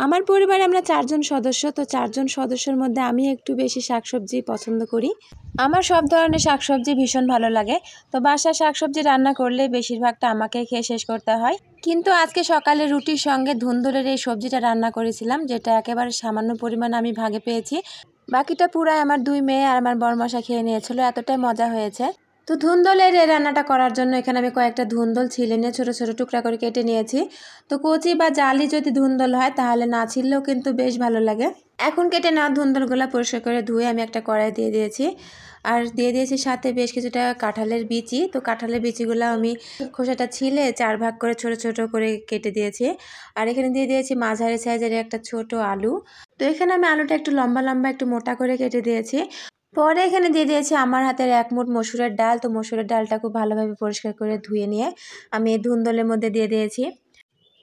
আমার পরিবারে আমরা 4 জন সদস্য। তো 4 জন সদস্যের মধ্যে আমি একটু বেশি শাকসবজি পছন্দ করি। আমার সব ধরনের শাকসবজি ভীষণ ভালো লাগে। তো বাসায় শাকসবজি রান্না করলে বেশিরভাগটা আমাকেই খেয়ে শেষ করতে হয়। কিন্তু আজকে সকালে রুটির সঙ্গে ধুন্দুলের এই সবজিটা রান্না করেছিলাম, যেটা একেবারে সামান্য পরিমাণ আমি ভাগে পেয়েছি। বাকিটা পুরাই আমার 2 মেয়ে আর আমার বড়মশাই খেয়ে নিয়েছিল। এতটাই মজা হয়েছে। তো ধুন্দলের এই রান্নাটা করার জন্য এখানে আমি কয়েকটা ধুন্দল ছিলে নিয়ে ছোটো ছোটো টুকরা করে কেটে নিয়েছি। তো কচি বা জালি যদি ধুন্দল হয় তাহলে না ছিললেও কিন্তু বেশ ভালো লাগে। এখন কেটে নেওয়া ধুন্দলগুলো পরিষ্কার করে ধুয়ে আমি একটা কড়াই দিয়ে দিয়েছি। আর দিয়ে দিয়েছি সাথে বেশ কিছুটা কাঁঠালের বিচি। তো কাঁঠালের বিচিগুলো আমি খোসাটা ছিলে 4 ভাগ করে ছোট ছোট করে কেটে দিয়েছি। আর এখানে দিয়ে দিয়েছি মাঝারি সাইজের একটা ছোট আলু। তো এখানে আমি আলুটা একটু লম্বা লম্বা একটু মোটা করে কেটে দিয়েছি। পরে এখানে দিয়ে দিয়েছি আমার হাতের 1 মুঠ মসুরের ডাল। তো মসুরের ডালটা খুব ভালোভাবে পরিষ্কার করে ধুয়ে নিয়ে আমি এই ধুন্দলের মধ্যে দিয়ে দিয়েছি।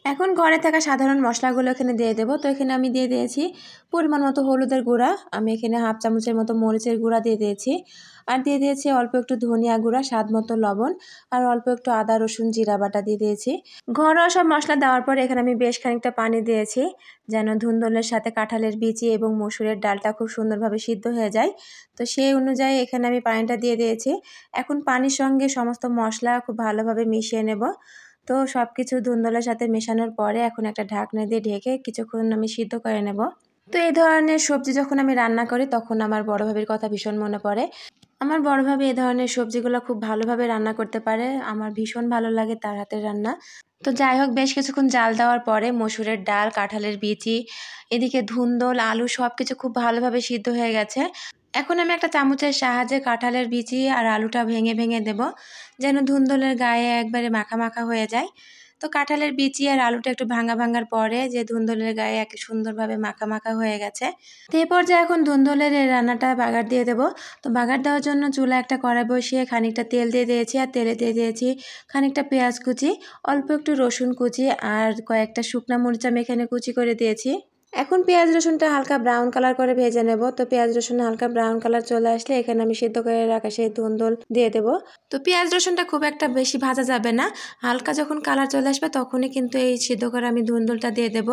এখন ঘরে থাকা সাধারণ মশলাগুলো এখানে দিয়ে দেবো। তো এখানে আমি দিয়ে দিয়েছি পরিমাণ মতো হলুদের গুঁড়া, আমি এখানে হাফ চামচের মতো মরিচের গুঁড়া দিয়ে দিয়েছি, আর দিয়ে দিয়েছি অল্প একটু ধনিয়া গুঁড়া, স্বাদ মতো লবণ, আর অল্প একটু আদা রসুন জিরা বাটা দিয়ে দিয়েছি। ঘরোয়া সব মশলা দেওয়ার পর এখানে আমি বেশ খানিকটা পানি দিয়েছি, যেন ধুন্দলের সাথে কাঁঠালের বিচি এবং মসুরের ডালটা খুব সুন্দরভাবে সিদ্ধ হয়ে যায়। তো সেই অনুযায়ী এখানে আমি পানিটা দিয়ে দিয়েছি। এখন পানির সঙ্গে সমস্ত মশলা খুব ভালোভাবে মিশিয়ে নেব। তো সব কিছু ধুন্দলের সাথে মেশানোর পরে এখন একটা ঢাকনা দিয়ে ঢেকে কিছুক্ষণ আমি সিদ্ধ করে নেব। তো এই ধরনের সবজি যখন আমি রান্না করি তখন আমার বড় ভাবির কথা ভীষণ মনে পড়ে। আমার বড় ভাবি এই ধরনের সবজিগুলো খুব ভালোভাবে রান্না করতে পারে। আমার ভীষণ ভালো লাগে তার হাতের রান্না। তো যাই হোক, বেশ কিছুক্ষণ জাল দেওয়ার পরে মসুরের ডাল, কাঁঠালের বিচি, এদিকে ধুন্দল, আলু সব কিছু খুব ভালোভাবে সিদ্ধ হয়ে গেছে। এখন আমি একটা চামচের সাহায্যে কাঁঠালের বিচি আর আলুটা ভেঙে ভেঙে দেব, যেন ধুন্দলের গায়ে একবারে মাখা মাখা হয়ে যায়। তো কাঁঠালের বিচি আর আলুটা একটু ভাঙা ভাঙার পরে যে ধুন্দলের গায়ে এক সুন্দরভাবে মাখা মাখা হয়ে গেছে। তো এই পর্যায়ে এখন ধুন্দলের এই রান্নাটা বাগার দিয়ে দেবো। তো বাগার দেওয়ার জন্য চুলা একটা কড়াই বসিয়ে খানিকটা তেল দিয়ে দিয়েছি, আর তেলে দিয়ে দিয়েছি খানিকটা পেঁয়াজ কুচি, অল্প একটু রসুন কুচি, আর কয়েকটা শুকনা মরিচ আমি এখানে কুচি করে দিয়েছি। এখন পেঁয়াজ রসুনটা হালকা ব্রাউন কালার করে ভেজে নেব। তো পেঁয়াজ রসুন হালকা ব্রাউন কালার চলে আসলে এখানে আমি সিদ্ধ করে রাখা সেই ধুন্দল দিয়ে দেব। তো পেঁয়াজ রসুনটা খুব একটা বেশি ভাজা যাবে না, হালকা যখন কালার চলে আসবে তখনই কিন্তু এই সিদ্ধ করে আমি ধুন্দলটা দিয়ে দেব।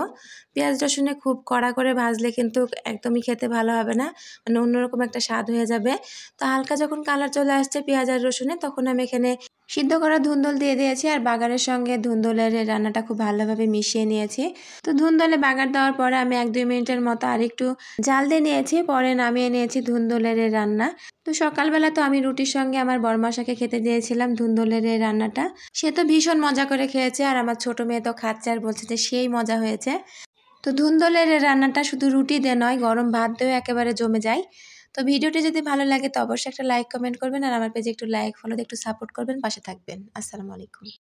পেঁয়াজ রসুনে খুব কড়া করে ভাজলে কিন্তু একদমই খেতে ভালো হবে না, মানে অন্যরকম একটা স্বাদ হয়ে যাবে। তো হালকা যখন কালার চলে আসছে পেঁয়াজ আর রসুনে, তখন আমি এখানে সিদ্ধ করা ধুন্দল দিয়ে দিয়েছি, আর বাগারের সঙ্গে ধুন্দলের রান্নাটা খুব ভালোভাবে মিশিয়ে নিয়েছি। তো ধুন্দলে বাগার দেওয়ার পরে আমি 1-2 মিনিটের মতো আরেকটু জাল দিয়ে নিয়েছি, পরে নামিয়ে নিয়েছি ধুন্দলের রান্না। তো সকালবেলা তো আমি রুটির সঙ্গে আমার বড়মাসাকে খেতে দিয়েছিলাম ধুন্দলের এই রান্নাটা। সে তো ভীষণ মজা করে খেয়েছে, আর আমার ছোট মেয়ে তো খাচ্ছে আর বলছে যে সেই মজা হয়েছে। তো ধুন্দলের এই রান্নাটা শুধু রুটি দিয়ে নয়, গরম ভাত দিয়েও একেবারে জমে যায়। তো ভিডিওটি যদি ভালো লাগে তো অবশ্যই একটা লাইক কমেন্ট করবেন, আর আমার পেজে একটু লাইক ফলো দিয়ে একটু সাপোর্ট করবেন, পাশে থাকবেন। আসসালামু আলাইকুম।